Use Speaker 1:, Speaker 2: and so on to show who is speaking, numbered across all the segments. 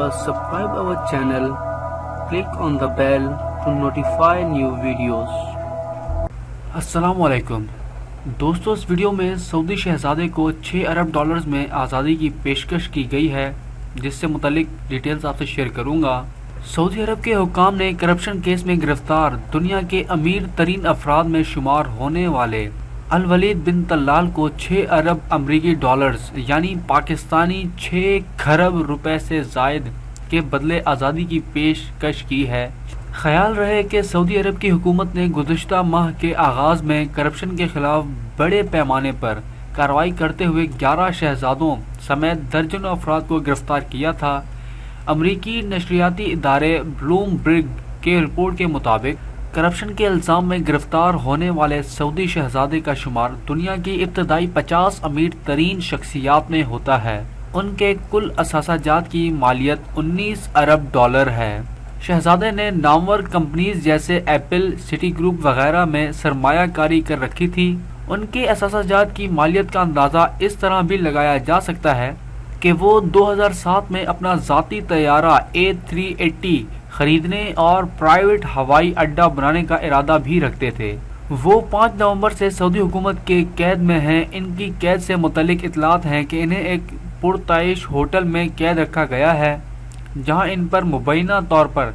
Speaker 1: subscribe our channel, click on the bell to notify new videos. السلام علیکم دوستو، اس video میں سعودی شہزادے کو 6 ارب ڈالرز میں آزادی کی پیشکش کی گئی ہے، جس سے متعلق ڈیٹیلز آپ سے شیئر کروں گا۔ سعودی عرب کے حکام نے کرپشن کیس میں گرفتار دنیا کے امیر ترین افراد میں شمار ہونے والے الولید بن طلال کو 6 ارب امریکی ڈالرز یعنی پاکستانی 6 کھرب روپے سے زائد کے بدلے آزادی کی پیشکش کی ہے۔ خیال رہے کہ سعودی عرب کی حکومت نے گزشتہ ماہ کے آغاز میں کرپشن کے خلاف بڑے پیمانے پر کارروائی کرتے ہوئے 11 شہزادوں سمیت درجنوں افراد کو گرفتار کیا تھا۔ امریکی نشریاتی ادارے بلوم برگ کے رپورٹ کے مطابق کرپشن کے الزام میں گرفتار ہونے والے سعودی شہزادے کا شمار دنیا کی ابتدائی 50 امیر ترین شخصیات میں ہوتا ہے۔ ان کے کل اثاثہ جات کی مالیت 19 ارب ڈالر ہے۔ شہزادے نے نامور کمپنیز جیسے ایپل، سٹی گروپ وغیرہ میں سرمایہ کاری کر رکھی تھی۔ ان کے اثاثہ جات کی مالیت کا اندازہ اس طرح بھی لگایا جا سکتا ہے کہ وہ 2007 میں اپنا ذاتی طیارہ A380 خریدنے اور پرائیویٹ ہوائی اڈہ بنانے کا ارادہ بھی رکھتے تھے۔ وہ 5 نومبر سے سعودی حکومت کے قید میں ہیں۔ ان کی قید سے متعلق اطلاعات ہیں کہ انہیں ایک پرتعیش ہوٹل میں قید رکھا گیا ہے، جہاں ان پر مبینہ طور پر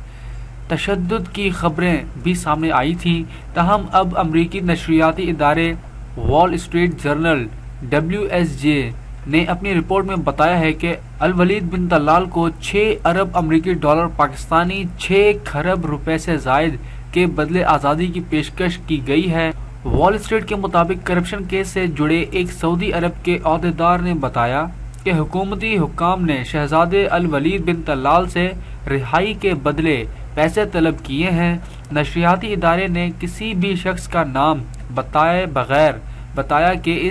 Speaker 1: تشدد کی خبریں بھی سامنے آئی تھیں۔ تاہم اب امریکی نشریاتی ادارے وال اسٹریٹ جرنل WSJ نے اپنی رپورٹ میں بتایا ہے کہ الولید بن طلال کو 6 ارب امریکی ڈالر پاکستانی 6 کھرب روپے سے زائد کے بدلے آزادی کی پیشکش کی گئی ہے۔ وال اسٹریٹ کے مطابق کرپشن کیس سے جڑے ایک سعودی عرب کے عہدیدار نے بتایا کہ حکومتی حکام نے شہزادے الولید بن طلال سے رہائی کے بدلے پیسے طلب کیے ہیں۔ نشریاتی ادارے نے کسی بھی شخص کا نام بتائے بغیر بتایا کہ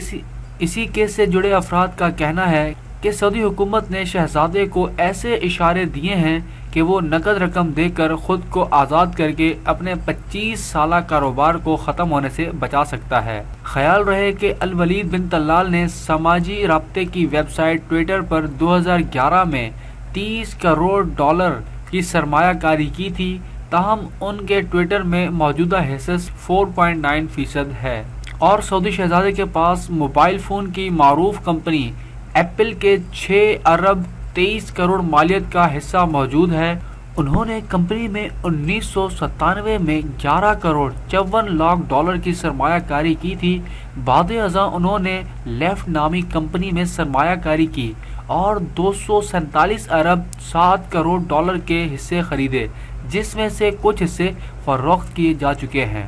Speaker 1: اسی کیس سے جڑے افراد کا کہنا ہے کہ سعودی حکومت نے شہزادے کو ایسے اشارے دیے ہیں کہ وہ نقد رقم دے کر خود کو آزاد کر کے اپنے 25 سالہ کاروبار کو ختم ہونے سے بچا سکتا ہے۔ خیال رہے کہ الولید بن طلال نے سماجی رابطے کی ویب سائٹ ٹویٹر پر 2011 میں 30 کروڑ ڈالر کی سرمایہ کاری کی تھی، تاہم ان کے ٹویٹر میں موجودہ حصص 4.9% ہے، اور سعودی شہزادے کے پاس موبائل فون کی معروف کمپنی ایپل کے 6 ارب 23 کروڑ مالیت کا حصہ موجود ہے۔ انہوں نے کمپنی میں 1997 میں 11 کروڑ 54 لاکھ ڈالر کی سرمایہ کاری کی تھی۔ بعد ازاں انہوں نے لیفٹ نامی کمپنی میں سرمایہ کاری کی اور 247 ارب 7 کروڑ ڈالر کے حصے خریدے، جس میں سے کچھ حصے فروخت کیے جا چکے ہیں۔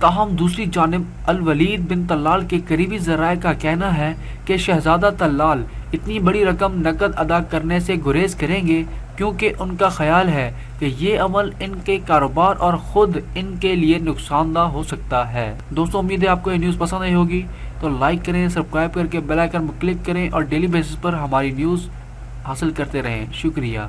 Speaker 1: تاہم دوسری جانب الولید بن طلال کے قریبی ذرائع کا کہنا ہے کہ شہزادہ طلال اتنی بڑی رقم نقد ادا کرنے سے گریز کریں گے، کیونکہ ان کا خیال ہے کہ یہ عمل ان کے کاروبار اور خود ان کے لیے نقصان دہ ہو سکتا ہے۔ دوستو، امید ہے آپ کو یہ نیوز پسند آئی ہوگی، تو لائک کریں، سبسکرائب کر کے بیل آئیکن پر کلک کریں اور ڈیلی بیسس پر ہماری نیوز حاصل کرتے رہیں۔ شکریہ۔